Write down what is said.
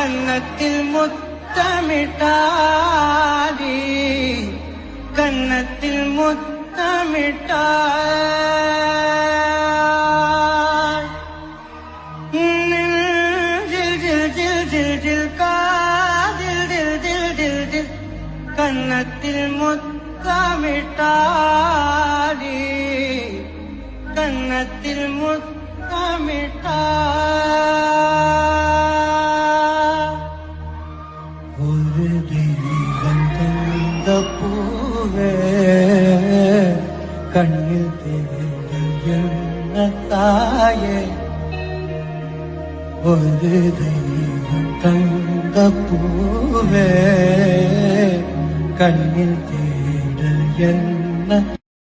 கன்னத்தில் முத்தமிட்டாடி கன்னத்தில் முத்தமிட்டாய் ஜில் ஜில் ஜில் ஜில் ஜில் காதில் தில் தில் தில் தில் கன்னத்தில் முத்தமிட்டாடி கன்னத்தில் முத்தமிட்டாய் ஒரு தெய்வம் தந்த பூவே கண்ணில் தேடல் என்ன தாயே ஒரு தெய்வம் தந்த பூவே கண்ணில் தேடல் என்ன